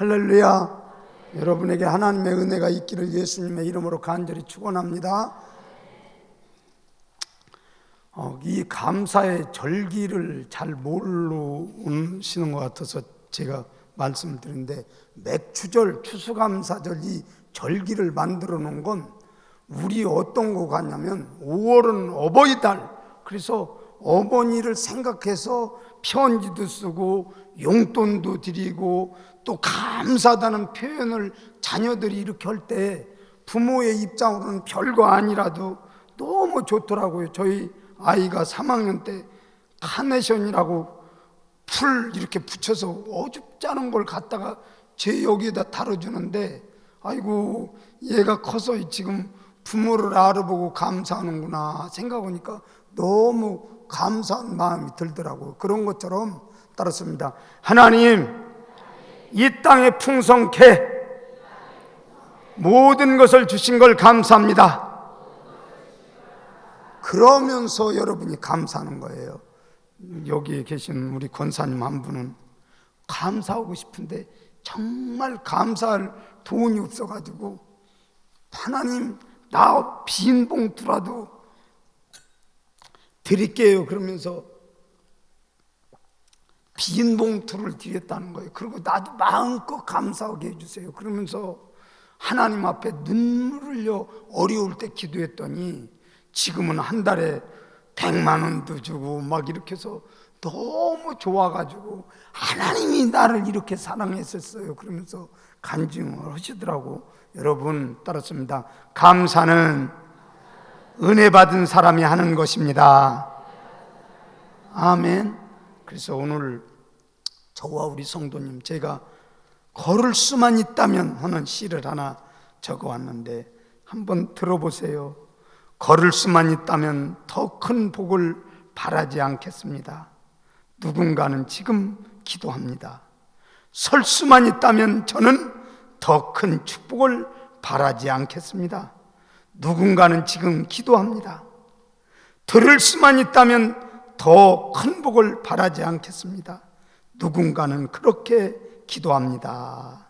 할렐루야. 여러분에게 하나님의 은혜가 있기를 예수님의 이름으로 간절히 축원합니다. 이 감사의 절기를 잘 모르시는 것 같아서 제가 말씀을 드리는데, 맥추절, 추수감사절 이 절기를 만들어 놓은 건 우리 어떤 거 같냐면 5월은 어버이달, 그래서 어머니를 생각해서 편지도 쓰고 용돈도 드리고 또 감사하다는 표현을 자녀들이 이렇게 할 때 부모의 입장으로는 별거 아니라도 너무 좋더라고요. 저희 아이가 3학년 때 카네이션이라고 풀 이렇게 붙여서 어줍지 않은 걸 갖다가 제 여기에다 달아주는데, 아이고 얘가 커서 지금 부모를 알아보고 감사하는구나 생각하니까 너무 감사한 마음이 들더라고요. 그런 것처럼 따랐습니다. 하나님, 이 땅에 풍성케 모든 것을 주신 걸 감사합니다. 그러면서 여러분이 감사하는 거예요. 여기에 계신 우리 권사님 한 분은 감사하고 싶은데 정말 감사할 돈이 없어가지고, 하나님 나 빈 봉투라도 드릴게요 그러면서 빈 봉투를 드렸다는 거예요. 그리고 나도 마음껏 감사하게 해주세요 그러면서 하나님 앞에 눈물을 흘려 어려울 때 기도했더니 지금은 한 달에 100만 원도 주고 막 이렇게 해서 너무 좋아가지고 하나님이 나를 이렇게 사랑했었어요 그러면서 간증을 하시더라고. 여러분, 따랐습니다. 감사는 은혜 받은 사람이 하는 것입니다. 아멘. 그래서 오늘 저와 우리 성도님, 제가 걸을 수만 있다면 하는 시를 하나 적어왔는데 한번 들어보세요. 걸을 수만 있다면 더 큰 복을 바라지 않겠습니다. 누군가는 지금 기도합니다. 설 수만 있다면 저는 더 큰 축복을 바라지 않겠습니다. 누군가는 지금 기도합니다. 들을 수만 있다면 더 큰 복을 바라지 않겠습니다. 누군가는 그렇게 기도합니다.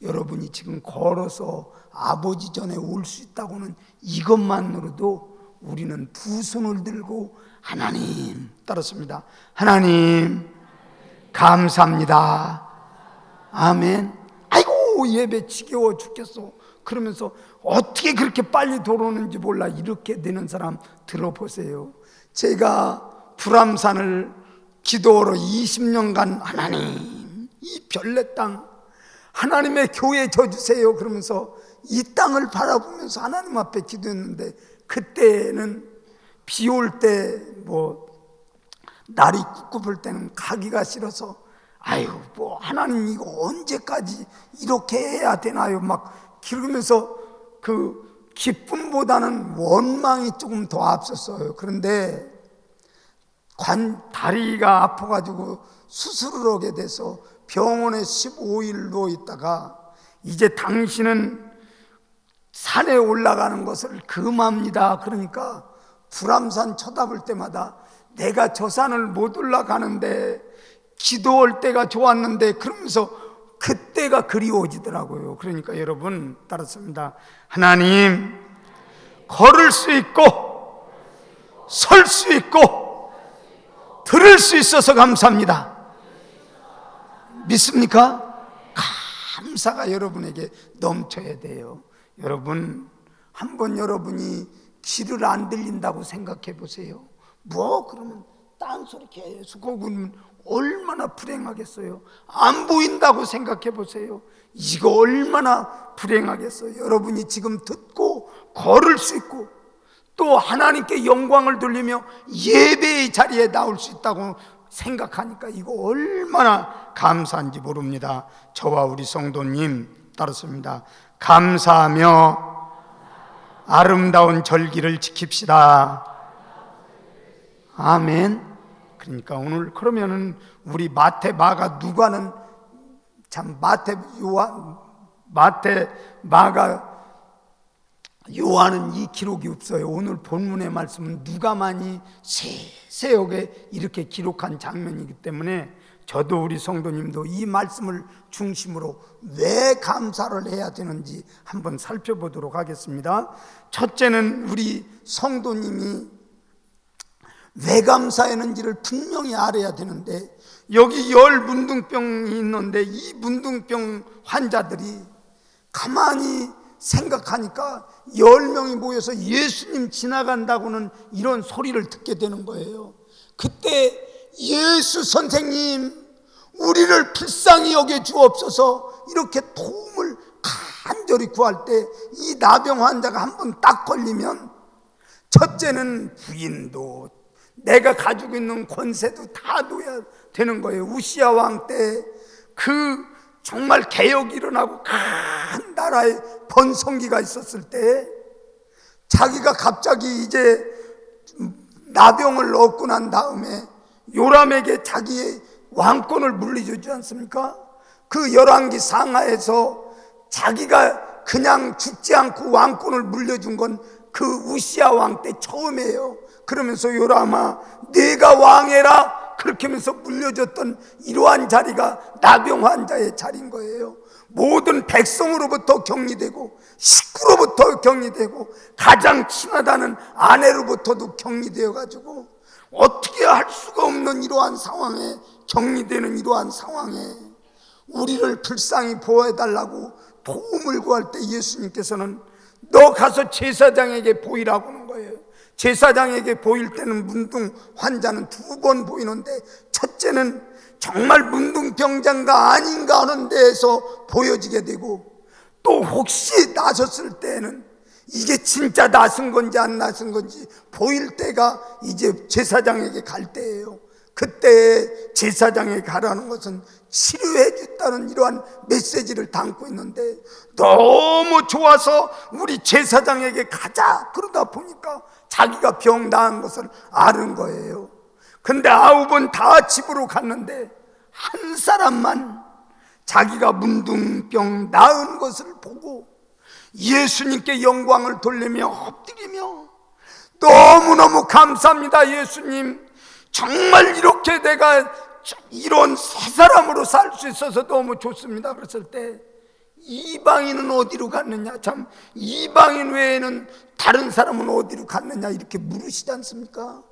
여러분이 지금 걸어서 아버지 전에 올 수 있다고는 이것만으로도 우리는 두 손을 들고 하나님, 따랐습니다. 하나님 감사합니다. 아멘. 아이고 예배 지겨워 죽겠어 그러면서 어떻게 그렇게 빨리 돌아오는지 몰라 이렇게 되는 사람 들어보세요. 제가 불암산을 기도로 20년간 하나님 이 별내 땅 하나님의 교회 져주세요 그러면서 이 땅을 바라보면서 하나님 앞에 기도했는데, 그때는 비 올 때 날이 꿉꿉할 때는 가기가 싫어서 아유 하나님 이거 언제까지 이렇게 해야 되나요 막 그러면서 그 기쁨보다는 원망이 조금 더 앞섰어요. 그런데 다리가 아파가지고 수술을 하게 돼서 병원에 15일로 있다가 이제 당신은 산에 올라가는 것을 금합니다. 그러니까 불암산 쳐다볼 때마다 내가 저 산을 못 올라가는데 기도할 때가 좋았는데 그러면서 그때가 그리워지더라고요. 그러니까 여러분, 따랐습니다. 하나님 걸을 수 있고 설 수 있고 들을 수 있어서 감사합니다. 믿습니까? 감사가 여러분에게 넘쳐야 돼요. 여러분, 한번 여러분이 귀를 안 들린다고 생각해 보세요. 그러면 딴소리 계속 하고 얼마나 불행하겠어요. 안 보인다고 생각해 보세요. 이거 얼마나 불행하겠어요. 여러분이 지금 듣고 걸을 수 있고 또 하나님께 영광을 돌리며 예배의 자리에 나올 수 있다고 생각하니까 이거 얼마나 감사한지 모릅니다. 저와 우리 성도님, 따랐습니다. 감사하며 아름다운 절기를 지킵시다. 아멘. 그러니까 오늘 그러면은 우리 마태, 마가, 누가는 참 마태, 마가, 요한은 이 기록이 없어요. 오늘 본문의 말씀은 누가만이 세세하게 이렇게 기록한 장면이기 때문에 저도 우리 성도님도 이 말씀을 중심으로 왜 감사를 해야 되는지 한번 살펴보도록 하겠습니다. 첫째는 우리 성도님이 왜 감사했는지를 분명히 알아야 되는데, 여기 10 문둥병이 있는데 이 문둥병 환자들이 가만히 생각하니까 10명이 모여서 예수님 지나간다고는 이런 소리를 듣게 되는 거예요. 그때 예수 선생님, 우리를 불쌍히 여겨 주옵소서, 이렇게 도움을 간절히 구할 때 이 나병 환자가 한번 딱 걸리면, 첫째는 부인도 내가 가지고 있는 권세도 다 놓아야 되는 거예요. 우시야 왕 때 그 정말 개혁이 일어나고 큰 나라의 번성기가 있었을 때 자기가 갑자기 이제 나병을 얻고 난 다음에 요람에게 자기의 왕권을 물려주지 않습니까? 그 열왕기 상하에서 자기가 그냥 죽지 않고 왕권을 물려준 건 그 우시야 왕 때 처음이에요. 그러면서 요람아 네가 왕해라, 그렇게 하면서 물려줬던 이러한 자리가 나병 환자의 자리인 거예요. 모든 백성으로부터 격리되고 식구로부터 격리되고 가장 친하다는 아내로부터도 격리되어 가지고 어떻게 할 수가 없는 이러한 상황에, 격리되는 이러한 상황에 우리를 불쌍히 보호해달라고 도움을 구할 때 예수님께서는 너 가서 제사장에게 보이라고 하는 거예요. 제사장에게 보일 때는 문둥 환자는 2번 보이는데, 첫째는 정말 문둥병자인가 아닌가 하는 데에서 보여지게 되고, 또 혹시 나섰을 때는 이게 진짜 나선 건지 안 나선 건지 보일 때가 이제 제사장에게 갈 때예요. 그때 제사장에게 가라는 것은 치료해 줬다는 이러한 메시지를 담고 있는데, 너무 좋아서 우리 제사장에게 가자 그러다 보니까 자기가 병 나은 것을 아는 거예요. 근데 9은 다 집으로 갔는데 한 사람만 자기가 문둥병 나은 것을 보고 예수님께 영광을 돌리며 엎드리며, 너무너무 감사합니다 예수님, 정말 이렇게 내가 이런 새 사람으로 살 수 있어서 너무 좋습니다. 그랬을 때 이방인은 어디로 갔느냐, 참 이방인 외에는 다른 사람은 어디로 갔느냐 이렇게 물으시지 않습니까?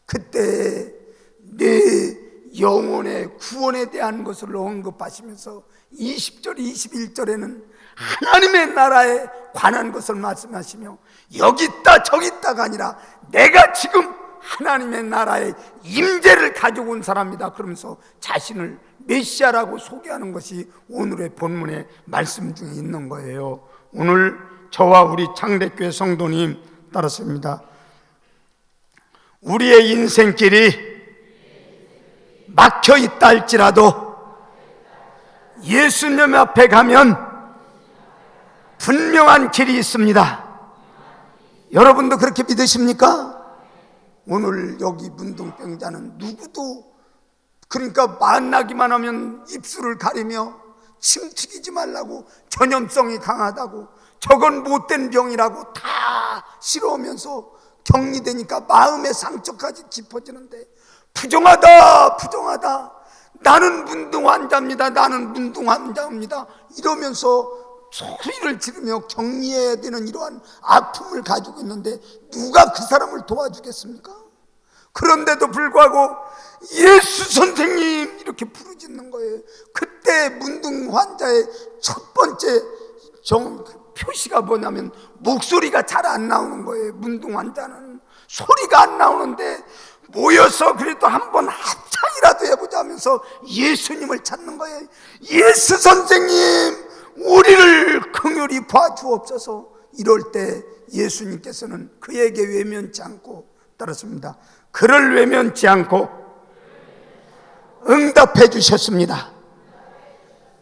그때 내 영혼의 구원에 대한 것을 언급하시면서 20절 21절에는 하나님의 나라에 관한 것을 말씀하시며, 여기 있다 저기 있다가 아니라 내가 지금 하나님의 나라의 임재를 가지고 온 사람이다 그러면서 자신을 메시아라고 소개하는 것이 오늘의 본문의 말씀 중에 있는 거예요. 오늘 저와 우리 창대교회 성도님 따랐습니다. 우리의 인생길이 막혀 있다 할지라도 예수님 앞에 가면 분명한 길이 있습니다. 여러분도 그렇게 믿으십니까? 오늘 여기 문둥병자는 누구도, 그러니까 만나기만 하면 입술을 가리며 침 튀기지 말라고, 전염성이 강하다고, 저건 못된 병이라고 다 싫어하면서 격리되니까 마음의 상처까지 깊어지는데, 부정하다 부정하다, 나는 문둥 환자입니다, 나는 문둥 환자입니다 이러면서 소리를 지르며 격리해야 되는 이러한 아픔을 가지고 있는데 누가 그 사람을 도와주겠습니까? 그런데도 불구하고 예수 선생님 이렇게 부르짖는 거예요. 그때 문둥 환자의 첫 번째 표시가 뭐냐면 목소리가 잘 안 나오는 거예요. 문둥 환자는 소리가 안 나오는데 모여서 그래도 한번 합창이라도 해보자 하면서 예수님을 찾는 거예요. 예수 선생님 우리를 긍휼히 봐주옵소서. 이럴 때 예수님께서는 그에게 외면치 않고 따랐습니다. 그를 외면치 않고 응답해 주셨습니다.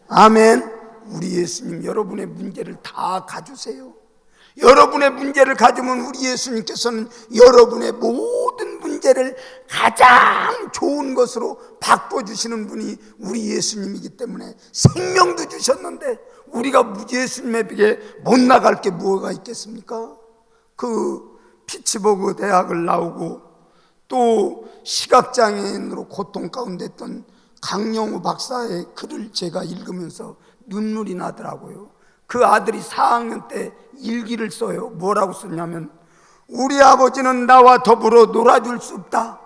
아멘. 우리 예수님 여러분의 문제를 다 가주세요. 여러분의 문제를 가지면 우리 예수님께서는 여러분의 모든 문제를 가장 좋은 것으로 바꿔주시는 분이 우리 예수님이기 때문에 생명도 주셨는데 우리가 예수님에게 못 나갈 게 뭐가 있겠습니까? 그 피츠버그 대학을 나오고 또 시각장애인으로 고통 가운데 있던 강영우 박사의 글을 제가 읽으면서 눈물이 나더라고요. 그 아들이 4학년 때 일기를 써요. 뭐라고 썼냐면, 우리 아버지는 나와 더불어 놀아줄 수 없다.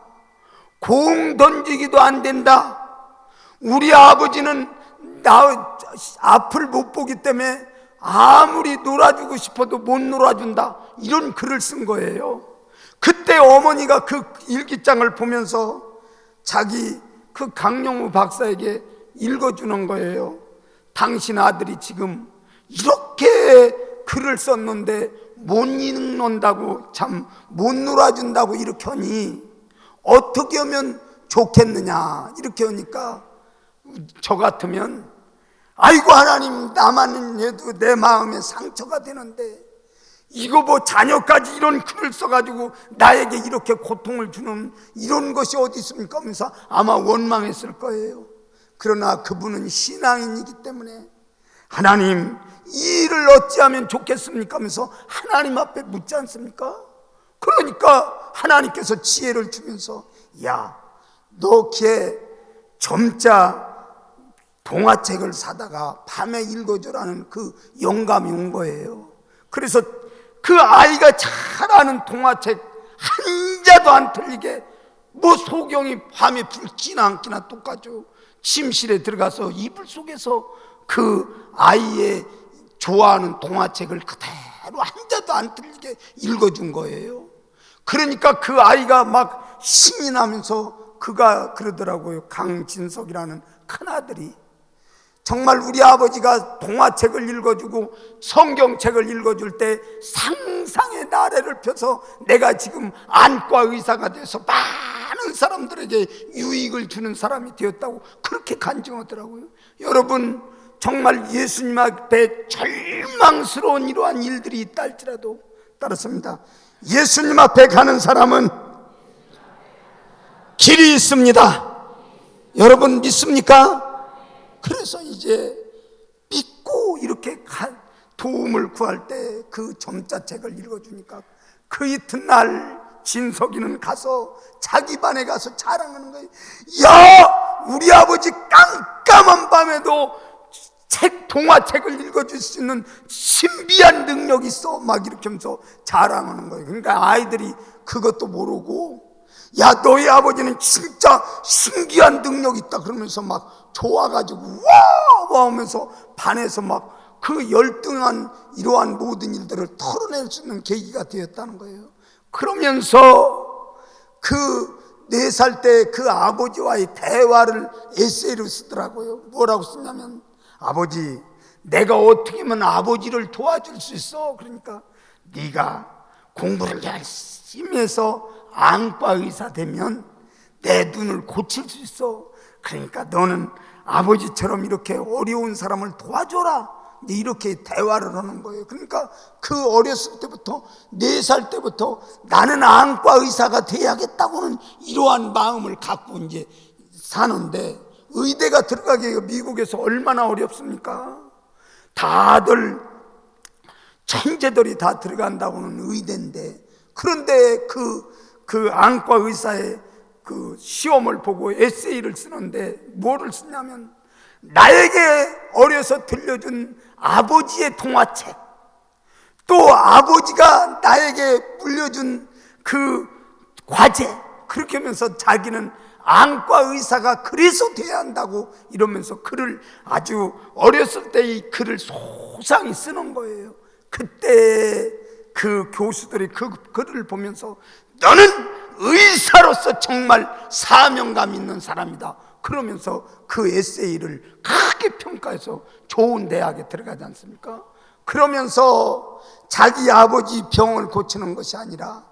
공 던지기도 안 된다. 우리 아버지는 나 앞을 못 보기 때문에 아무리 놀아주고 싶어도 못 놀아준다. 이런 글을 쓴 거예요. 그때 어머니가 그 일기장을 보면서 자기 그 강영우 박사에게 읽어주는 거예요. 당신 아들이 지금 이렇게 글을 썼는데 못 읽는다고, 참 못 놀아준다고 이렇게 하니 어떻게 하면 좋겠느냐 이렇게 하니까, 저 같으면 아이고 하나님, 나만 해도 내 마음에 상처가 되는데 이거 뭐 자녀까지 이런 글을 써가지고 나에게 이렇게 고통을 주는 이런 것이 어디 있습니까 하면서 아마 원망했을 거예요. 그러나 그분은 신앙인이기 때문에 하나님, 이 일을 어찌하면 좋겠습니까 하면서 하나님 앞에 묻지 않습니까? 그러니까 하나님께서 지혜를 주면서, 야, 너 걔 점자 동화책을 사다가 밤에 읽어주라는 그 영감이 온 거예요. 그래서 그 아이가 잘 아는 동화책 한자도 안 틀리게, 뭐 소경이 밤에 불지나 안 끼나 똑같죠. 침실에 들어가서 이불 속에서 그 아이의 좋아하는 동화책을 그대로 한자도 안 틀리게 읽어준 거예요. 그러니까 그 아이가 막 신이 나면서 그가 그러더라고요. 강진석이라는 큰아들이, 정말 우리 아버지가 동화책을 읽어주고 성경책을 읽어줄 때 상상의 나래를 펴서 내가 지금 안과 의사가 돼서 많은 사람들에게 유익을 주는 사람이 되었다고 그렇게 간증하더라고요. 여러분, 정말 예수님 앞에 절망스러운 이러한 일들이 있다 할지라도 따랐습니다. 예수님 앞에 가는 사람은 길이 있습니다. 여러분 믿습니까? 그래서 이제 믿고 이렇게 도움을 구할 때 그 점자책을 읽어주니까 그 이튿날 진석이는 가서 자기 반에 가서 자랑하는 거예요. 야, 우리 아버지 깜깜한 밤에도 동화책을 읽어줄 수 있는 신비한 능력이 있어, 막 이렇게 하면서 자랑하는 거예요. 그러니까 아이들이 그것도 모르고, 야, 너희 아버지는 진짜 신기한 능력이 있다 그러면서 막 좋아가지고 와 하면서 반에서 막 그 열등한 이러한 모든 일들을 털어낼 수 있는 계기가 되었다는 거예요. 그러면서 그 4살 때 그 아버지와의 대화를 에세이로 쓰더라고요. 뭐라고 쓰냐면, 아버지, 내가 어떻게 하면 아버지를 도와줄 수 있어? 그러니까 네가 공부를 열심히 해서 안과 의사 되면 내 눈을 고칠 수 있어. 그러니까 너는 아버지처럼 이렇게 어려운 사람을 도와줘라. 이렇게 대화를 하는 거예요. 그러니까 그 어렸을 때부터, 4살 때부터 나는 안과 의사가 돼야겠다고는 이러한 마음을 갖고 이제 사는데, 의대가 들어가기가 미국에서 얼마나 어렵습니까? 다들 천재들이 다 들어간다고는 의대인데, 그런데 그 안과 의사의 그 시험을 보고 에세이를 쓰는데 뭐를 쓰냐면, 나에게 어려서 들려준 아버지의 동화책, 또 아버지가 나에게 물려준 그 과제, 그렇게 하면서 자기는 안과 의사가 그래서 돼야 한다고 이러면서 글을, 아주 어렸을 때 이 글을 소상히 쓰는 거예요. 그때 그 교수들이 그 글을 보면서 너는 의사로서 정말 사명감 있는 사람이다 그러면서 그 에세이를 크게 평가해서 좋은 대학에 들어가지 않습니까? 그러면서 자기 아버지 병을 고치는 것이 아니라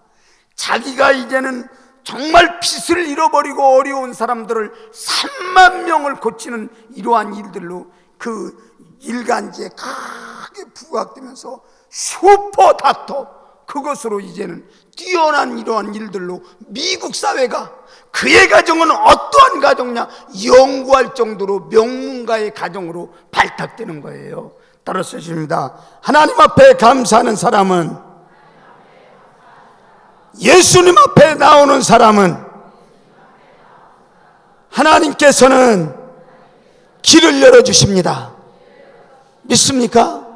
자기가 이제는 정말 빚을 잃어버리고 어려운 사람들을 3만 명을 고치는 이러한 일들로 그 일간지에 크게 부각되면서 슈퍼 닥터, 그것으로 이제는 뛰어난 이러한 일들로 미국 사회가, 그의 가정은 어떠한 가정냐, 연구할 정도로 명문가의 가정으로 발탁되는 거예요. 따라서 주십니다. 하나님 앞에 감사하는 사람은, 예수님 앞에 나오는 사람은 하나님께서는 길을 열어주십니다. 믿습니까?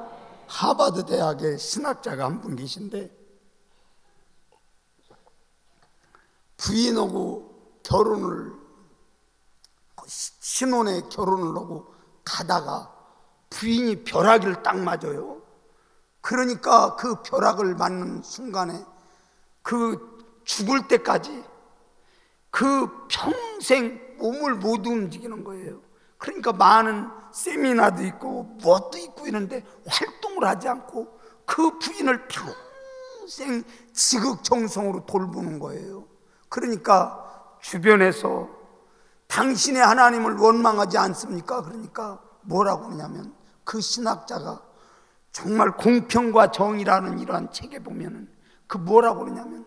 하버드 대학의 신학자가 한 분 계신데, 부인하고 신혼에 결혼을 하고 가다가 부인이 벼락을 딱 맞아요. 그러니까 그 벼락을 맞는 순간에 그 죽을 때까지 그 평생 몸을 못 움직이는 거예요. 그러니까 많은 세미나도 있고 무엇도 있고 이런데 활동을 하지 않고 그 부인을 평생 지극정성으로 돌보는 거예요. 그러니까 주변에서 당신의 하나님을 원망하지 않습니까? 그러니까 뭐라고 하냐면, 그 신학자가 정말 공평과 정의라는 이러한 책에 보면은 그 뭐라고 그러냐면,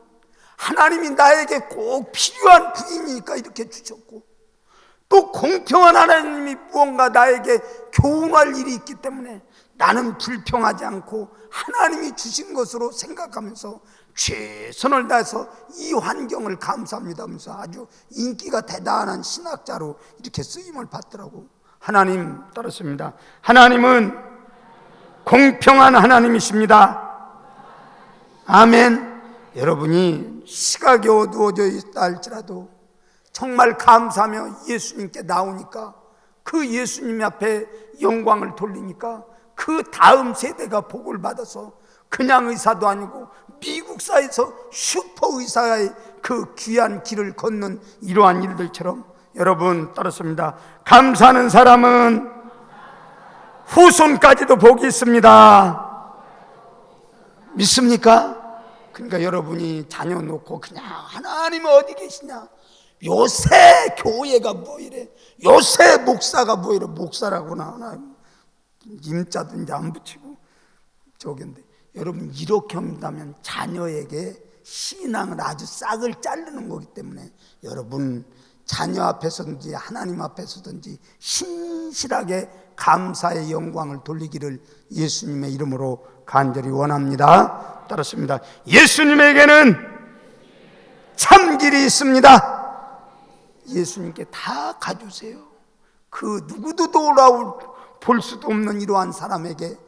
하나님이 나에게 꼭 필요한 부인이니까 이렇게 주셨고, 또 공평한 하나님이 무언가 나에게 교훈할 일이 있기 때문에 나는 불평하지 않고 하나님이 주신 것으로 생각하면서 최선을 다해서 이 환경을 감사합니다 하면서 아주 인기가 대단한 신학자로 이렇게 쓰임을 받더라고. 하나님 따랐습니다. 하나님은 공평한 하나님이십니다. 아멘. 여러분이 시각이 어두워져 있다 할지라도 정말 감사하며 예수님께 나오니까, 그 예수님 앞에 영광을 돌리니까 그 다음 세대가 복을 받아서 그냥 의사도 아니고 미국사에서 슈퍼의사의 그 귀한 길을 걷는 이러한 일들처럼, 여러분 따랐습니다. 감사하는 사람은 후손까지도 복이 있습니다. 믿습니까? 그러니까 여러분이 자녀 놓고 그냥 하나님 어디 계시냐, 요새 교회가 뭐 이래, 요새 목사가 뭐 이래, 목사라고나 하나 임자도 이제 안 붙이고 저긴데, 여러분 이렇게 한다면 자녀에게 신앙을 아주 싹을 자르는 거기 때문에 여러분 자녀 앞에서든지 하나님 앞에서든지 신실하게 감사의 영광을 돌리기를 예수님의 이름으로 간절히 원합니다. 따랐습니다. 예수님에게는 참길이 있습니다. 예수님께 다 가주세요. 그 누구도 돌아볼 수도 없는 이러한 사람에게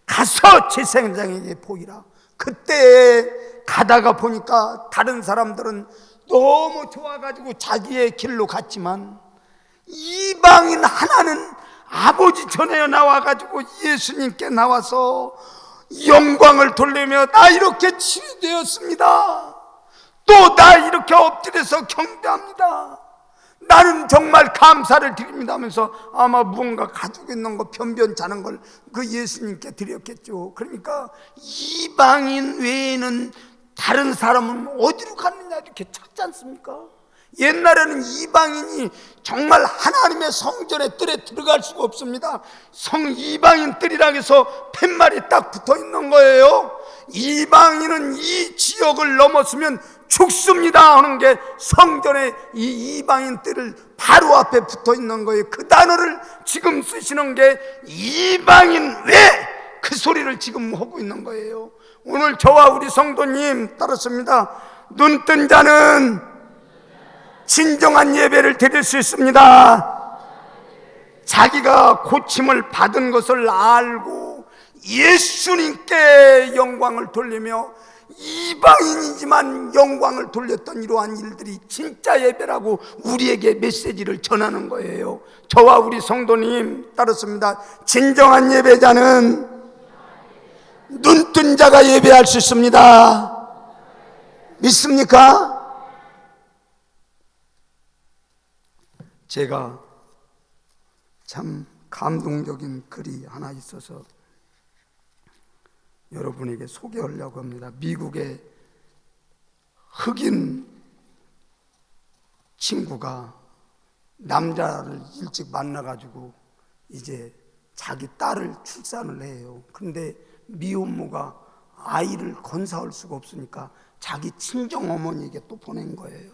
가서 제사장에게 보이라. 그때 가다가 보니까 다른 사람들은 너무 좋아가지고 자기의 길로 갔지만, 이방인 하나는 아버지 전에 나와가지고 예수님께 나와서 영광을 돌리며 나 이렇게 치유되었습니다, 또 나 이렇게 엎드려서 경배합니다, 나는 정말 감사를 드립니다 하면서 아마 무언가 가지고 있는 거 변변 자는 걸 그 예수님께 드렸겠죠. 그러니까 이방인 외에는 다른 사람은 어디로 갔느냐 이렇게 찾지 않습니까? 옛날에는 이방인이 정말 하나님의 성전의 뜰에 들어갈 수가 없습니다. 이방인 뜰이라 해서 팻말이 딱 붙어 있는 거예요. 이방인은 이 지역을 넘었으면 죽습니다 하는 게 성전의 이 이방인 뜰을 바로 앞에 붙어 있는 거예요. 그 단어를 지금 쓰시는 게 이방인 왜 그 소리를 지금 하고 있는 거예요. 오늘 저와 우리 성도님 따랐습니다. 눈뜬 자는 진정한 예배를 드릴 수 있습니다. 자기가 고침을 받은 것을 알고 예수님께 영광을 돌리며 이방인이지만 영광을 돌렸던 이러한 일들이 진짜 예배라고 우리에게 메시지를 전하는 거예요. 저와 우리 성도님 따랐습니다. 진정한 예배자는 눈뜬 자가 예배할 수 있습니다. 믿습니까? 제가 참 감동적인 글이 하나 있어서 여러분에게 소개하려고 합니다. 미국의 흑인 친구가 남자를 일찍 만나가지고 이제 자기 딸을 출산을 해요. 그런데 미혼모가 아이를 건사할 수가 없으니까 자기 친정어머니에게 또 보낸 거예요.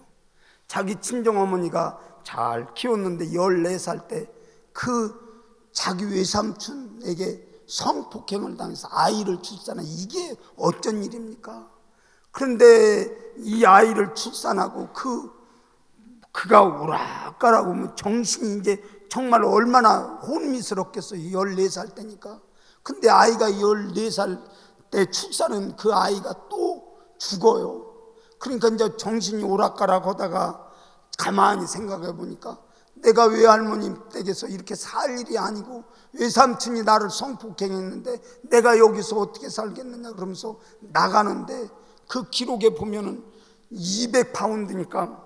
자기 친정어머니가 잘 키웠는데 14살 때 그 자기 외삼촌에게 성폭행을 당해서 아이를 출산해. 이게 어쩐 일입니까? 그런데 이 아이를 출산하고 그 그가 오락가락 뭐 정신이 이제 정말 얼마나 혼미스럽겠어요. 14살 때니까. 근데 아이가 14살 때 출산은 그 아이가 또 죽어요. 그러니까 이제 정신이 오락가락 하다가 가만히 생각해 보니까 내가 외할머니 댁에서 이렇게 살 일이 아니고 외삼촌이 나를 성폭행했는데 내가 여기서 어떻게 살겠느냐 그러면서 나가는데 그 기록에 보면은 200파운드니까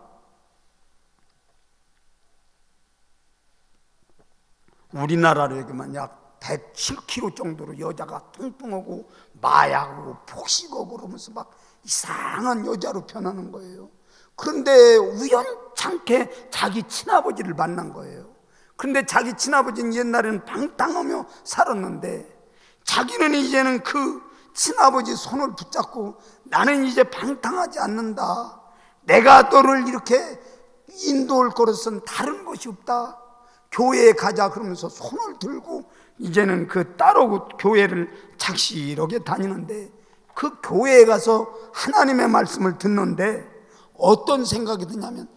우리나라로 여기만 약 107kg 정도로 여자가 뚱뚱하고 마약하고 폭식하고 그러면서 막 이상한 여자로 변하는 거예요. 그런데 우연찮게 자기 친아버지를 만난 거예요. 그런데 자기 친아버지는 옛날에는 방탕하며 살았는데 자기는 이제는 그 친아버지 손을 붙잡고 나는 이제 방탕하지 않는다. 내가 너를 이렇게 인도할 것은 다른 것이 없다. 교회에 가자 그러면서 손을 들고 이제는 그 따로 교회를 착실하게 다니는데 그 교회에 가서 하나님의 말씀을 듣는데 어떤 생각이 드냐면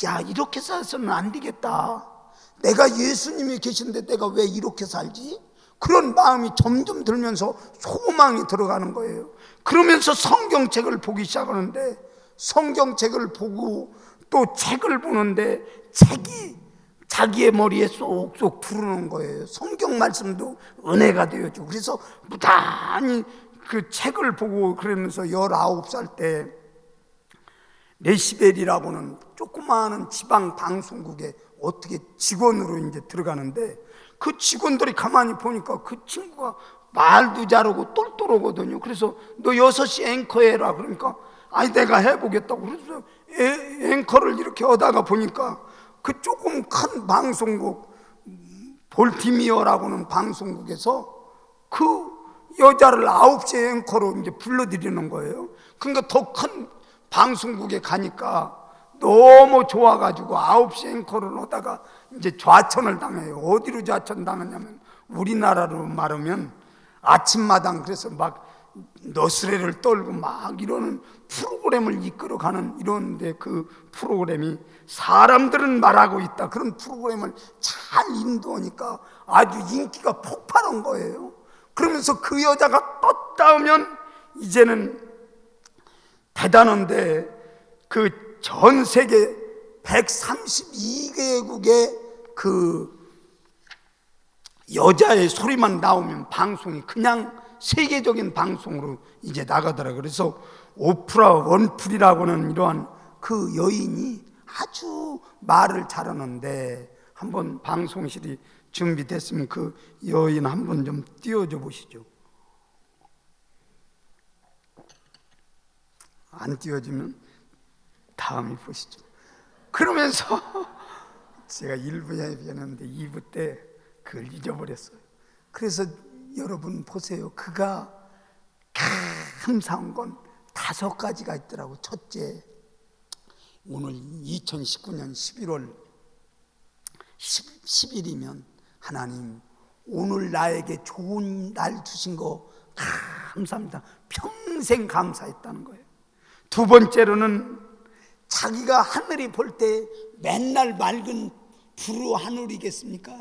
야 이렇게 살아서는 안 되겠다. 내가 예수님이 계신데 내가 왜 이렇게 살지? 그런 마음이 점점 들면서 소망이 들어가는 거예요. 그러면서 성경책을 보기 시작하는데 성경책을 보고 또 책을 보는데 책이 자기의 머리에 쏙쏙 들어오는 거예요. 성경 말씀도 은혜가 되어지고 그래서 무단히 그 책을 보고 그러면서 19살 때 레시벨이라고는 조그마한 지방 방송국에 어떻게 직원으로 이제 들어가는데 그 직원들이 가만히 보니까 그 친구가 말도 잘하고 똘똘하거든요. 그래서 너 6시 앵커 해라 그러니까 아니 내가 해보겠다고 그래서 앵커를 이렇게 하다가 보니까 그 조금 큰 방송국 볼티미어라고는 방송국에서 그 여자를 9시 앵커로 이제 불러들이는 거예요. 그러니까 더 큰 방송국에 가니까 너무 좋아가지고 9시 앵커를 하다가 이제 좌천을 당해요. 어디로 좌천 당했냐면 우리나라로 말하면 아침마당 그래서 막 너스레를 떨고 막 이러는 프로그램을 이끌어가는 이런데 그 프로그램이 사람들은 말하고 있다 그런 프로그램을 잘 인도하니까 아주 인기가 폭발한 거예요. 그러면서 그 여자가 떴다 하면 이제는 대단한데 그 전 세계 132개국의 그 여자의 소리만 나오면 방송이 그냥 세계적인 방송으로 이제 나가더라고요. 그래서 오프라 원프리라고는 이러한 그 여인이 아주 말을 잘하는데 한번 방송실이 준비됐으면 그 여인 한번 좀 띄워줘 보시죠. 안 띄워주면 다음에 보시죠. 그러면서 제가 1부에 얘기했는데 2부 때 그걸 잊어버렸어요. 그래서 여러분 보세요. 그가 감사한 건 5가지가 있더라고. 첫째, 오늘 2019년 11월 10일이면 하나님 오늘 나에게 좋은 날 주신 거 감사합니다. 평생 감사했다는 거예요. 두 번째로는 자기가 하늘이 볼 때 맨날 맑은 푸르 하늘이겠습니까?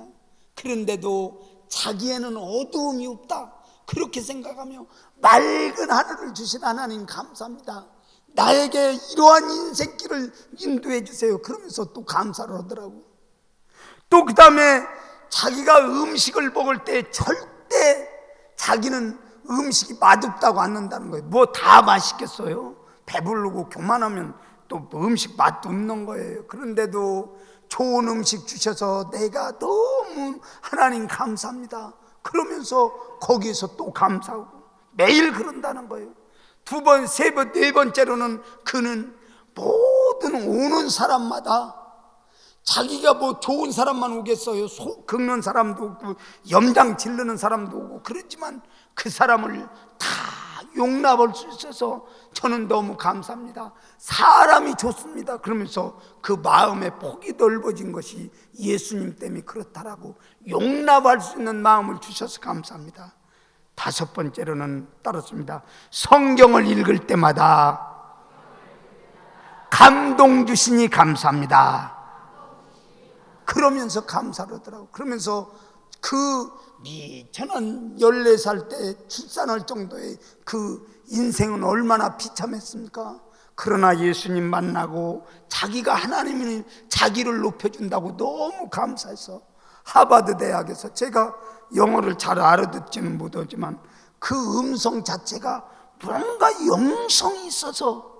그런데도 자기에는 어두움이 없다 그렇게 생각하며 맑은 하늘을 주신 하나님 감사합니다. 나에게 이러한 인생길을 인도해 주세요. 그러면서 또 감사를 하더라고. 또 그 다음에 자기가 음식을 먹을 때 절대 자기는 음식이 맛없다고 안 한다는 거예요. 뭐 다 맛있겠어요? 배부르고 교만하면 또 음식 맛도 없는 거예요. 그런데도 좋은 음식 주셔서 내가 너무 하나님 감사합니다. 그러면서 거기에서 또 감사하고 매일 그런다는 거예요. 두 번, 세 번, 네 번째로는 그는 모든 오는 사람마다 자기가 뭐 좋은 사람만 오겠어요. 속 긁는 사람도 오고 염장 지르는 사람도 오고 그렇지만 그 사람을 다 용납할 수 있어서 저는 너무 감사합니다. 사람이 좋습니다. 그러면서 그 마음의 폭이 넓어진 것이 예수님 때문에 그렇다라고 용납할 수 있는 마음을 주셔서 감사합니다. 5번째로는 따랐습니다. 성경을 읽을 때마다 감동 주시니 감사합니다. 그러면서 감사를 하더라고. 그러면서 저는 14살 때 출산할 정도의 그 인생은 얼마나 비참했습니까? 그러나 예수님 만나고 자기가 하나님이 자기를 높여준다고 너무 감사해서 하버드 대학에서, 제가 영어를 잘 알아듣지는 못하지만 그 음성 자체가 뭔가 영성이 있어서,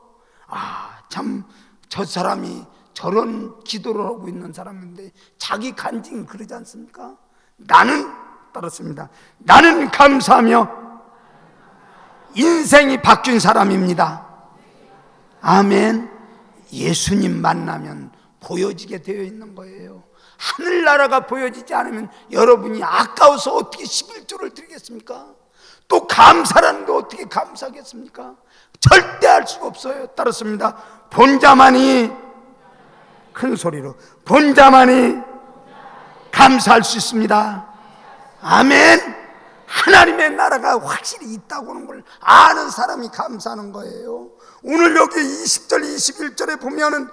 참 저 사람이 저런 기도를 하고 있는 사람인데 자기 간증이 그러지 않습니까? 나는 따랐습니다. 나는 감사하며 인생이 바뀐 사람입니다. 아멘. 예수님 만나면 보여지게 되어 있는 거예요. 하늘나라가 보여지지 않으면 여러분이 아까워서 어떻게 11조를 드리겠습니까? 또 감사라는 게 어떻게 감사하겠습니까? 절대 할 수가 없어요. 따랐습니다. 본자만이, 큰 소리로, 본자만이 감사할 수 있습니다. 아멘. 하나님의 나라가 확실히 있다고 하는 걸 아는 사람이 감사하는 거예요. 오늘 여기 20절 21절에 보면은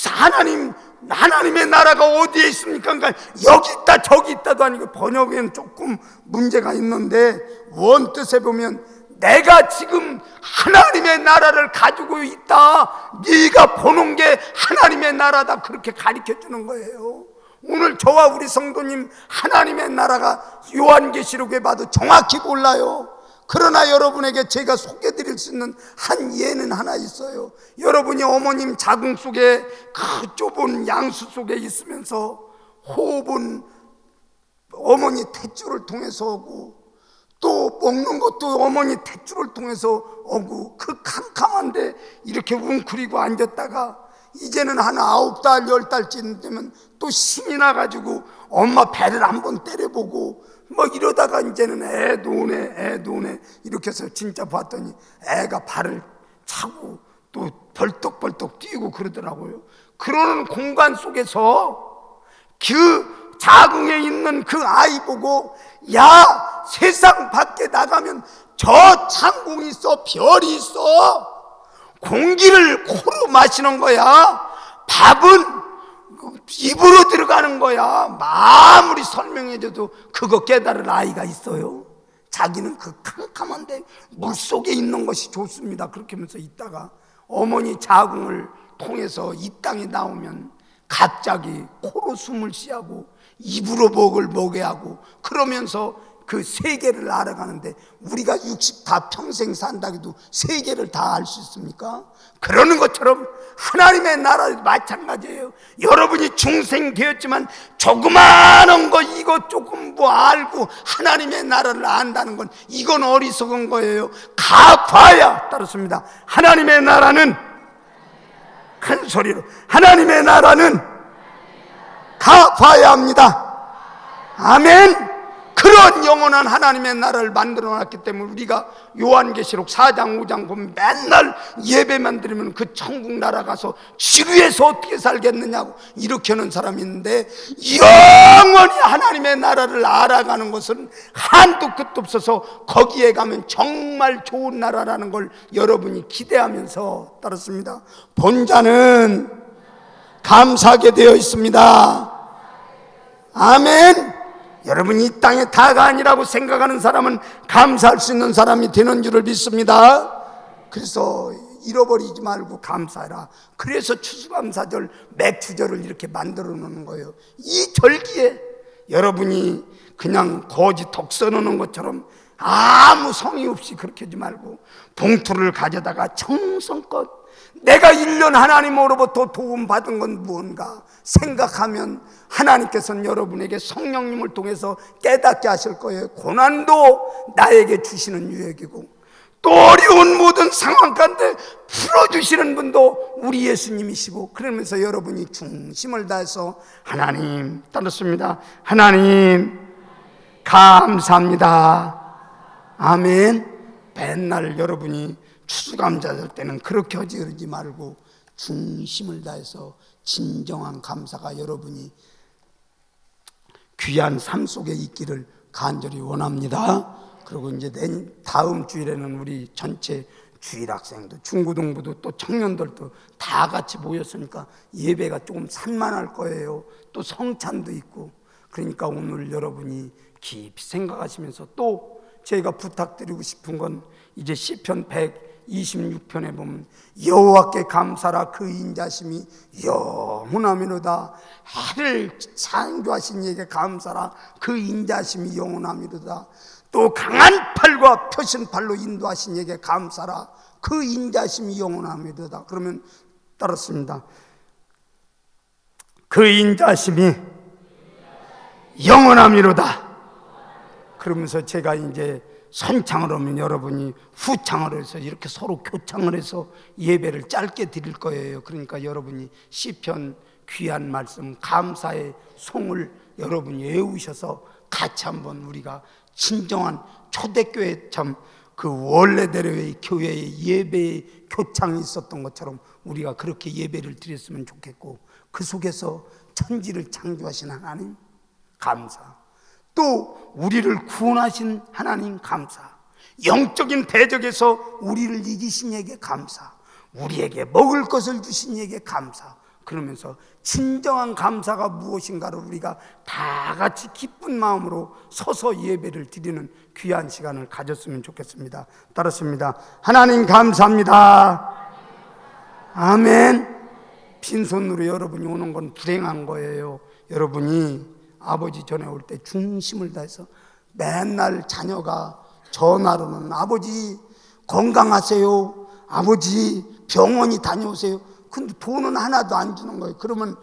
하나님의 나라가 어디에 있습니까? 그러니까 여기 있다 저기 있다도 아니고, 번역에는 조금 문제가 있는데 원뜻에 보면 내가 지금 하나님의 나라를 가지고 있다, 네가 보는 게 하나님의 나라다, 그렇게 가르쳐 주는 거예요. 오늘 저와 우리 성도님 하나님의 나라가 요한계시록에 봐도 정확히 몰라요. 그러나 여러분에게 제가 소개드릴 수 있는 한 예는 하나 있어요. 여러분이 어머님 자궁 속에 그 좁은 양수 속에 있으면서 호흡은 어머니 탯줄을 통해서 오고, 또 먹는 것도 어머니 탯줄을 통해서 오고, 그 캄캄한데 이렇게 웅크리고 앉았다가 이제는 한 9달 10달쯤 되면 또 신이 나가지고 엄마 배를 한번 때려보고 이러다가 이제는 애도 오네 이렇게 해서 진짜 봤더니 애가 발을 차고 또 벌떡벌떡 뛰고 그러더라고요. 그러는 공간 속에서 그 자궁에 있는 그 아이 보고, 야, 세상 밖에 나가면 저 창궁이 있어, 별이 있어, 공기를 코로 마시는 거야, 밥은 입으로 들어가는 거야. 아무리 설명해줘도 그거 깨달을 아이가 있어요. 자기는 그 캄캄한데 물속에 있는 것이 좋습니다. 그렇게 하면서 있다가 어머니 자궁을 통해서 이 땅에 나오면 갑자기 코로 숨을 쉬하고 입으로 먹을 먹여야 하고, 그러면서 그 세계를 알아가는데, 우리가 60 평생 산다기도 세계를 다 알 수 있습니까? 그러는 것처럼 하나님의 나라도 마찬가지예요. 여러분이 중생 되었지만 조그마한 거 이거 조금 알고 하나님의 나라를 안다는 건, 이건 어리석은 거예요. 가봐야, 따랐습니다. 하나님의 나라는, 큰 소리로, 하나님의 나라는 가봐야 합니다. 아멘. 그런 영원한 하나님의 나라를 만들어 놨기 때문에 우리가 요한계시록 4장 5장 보면 맨날 예배만 드리면 그 천국 나라 가서 지루해서 어떻게 살겠느냐고 이렇게 하는 사람이 있는데, 영원히 하나님의 나라를 알아가는 것은 한도 끝도 없어서 거기에 가면 정말 좋은 나라라는 걸 여러분이 기대하면서, 따랐습니다. 본자는 감사하게 되어 있습니다. 아멘. 여러분이 이 땅에 다가 아니라고 생각하는 사람은 감사할 수 있는 사람이 되는 줄을 믿습니다. 그래서 잃어버리지 말고 감사해라. 그래서 추수감사절, 맥주절을 이렇게 만들어 놓는 거예요. 이 절기에 여러분이 그냥 거지 덕 써놓는 것처럼 아무 성의 없이 그렇게 하지 말고, 봉투를 가져다가 정성껏 내가 1년 하나님으로부터 도움받은 건 무언가 생각하면 하나님께서는 여러분에게 성령님을 통해서 깨닫게 하실 거예요. 고난도 나에게 주시는 유익이고, 또 어려운 모든 상황 가운데 풀어주시는 분도 우리 예수님이시고, 그러면서 여러분이 중심을 다해서 하나님, 따랐습니다. 하나님 감사합니다. 아멘. 맨날 여러분이 추수감사절 때는 그렇게 하지 그러지 말고 중심을 다해서 진정한 감사가 여러분이 귀한 삶 속에 있기를 간절히 원합니다. 그리고 이제 다음 주일에는 우리 전체 주일학생도 중고등부도 또 청년들도 다 같이 모였으니까 예배가 조금 산만할 거예요. 또 성찬도 있고. 그러니까 오늘 여러분이 깊이 생각하시면서 또 제가 부탁드리고 싶은 건 이제 시편 126편에 보면 여호와께 감사라 그 인자심이 영원하미로다. 해를 창조하신 이에게 감사라 그 인자심이 영원하미로다. 또 강한 팔과 펴신 팔로 인도하신 이에게 감사라 그 인자심이 영원하미로다. 그러면 따랐습니다. 그 인자심이 영원하미로다. 그러면서 제가 이제 선창을 하면 여러분이 후창을 해서 이렇게 서로 교창을 해서 예배를 짧게 드릴 거예요. 그러니까 여러분이 시편 귀한 말씀 감사의 송을 여러분이 외우셔서 같이 한번 우리가 진정한 초대교회 참 그 원래대로의 교회의 예배의 교창이 있었던 것처럼 우리가 그렇게 예배를 드렸으면 좋겠고, 그 속에서 천지를 창조하신 하나님 감사, 또 우리를 구원하신 하나님 감사, 영적인 대적에서 우리를 이기신 이에게 감사, 우리에게 먹을 것을 주신 이에게 감사. 그러면서 진정한 감사가 무엇인가를 우리가 다 같이 기쁜 마음으로 서서 예배를 드리는 귀한 시간을 가졌으면 좋겠습니다. 따랐습니다. 하나님 감사합니다. 아멘. 빈손으로 여러분이 오는 건 불행한 거예요. 여러분이 아버지 전에 올 때 중심을 다해서 맨날 자녀가 전화로는 아버지 건강하세요, 아버지 병원이 다녀오세요. 근데 돈은 하나도 안 주는 거예요. 그러면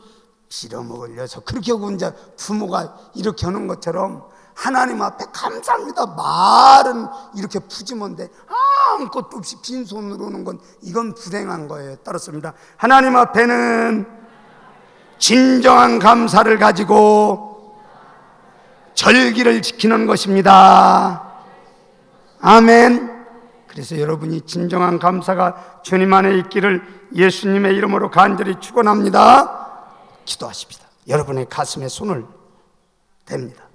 빌어먹으려서 그렇게 하고 이제 부모가 이렇게 하는 것처럼 하나님 앞에 감사합니다 말은 이렇게 푸짐한데 아무것도 없이 빈손으로 오는 건 이건 불행한 거예요. 따랐습니다. 하나님 앞에는 진정한 감사를 가지고 절기를 지키는 것입니다. 아멘. 그래서 여러분이 진정한 감사가 주님 안에 있기를 예수님의 이름으로 간절히 축원합니다. 기도하십시다. 여러분의 가슴에 손을 댑니다.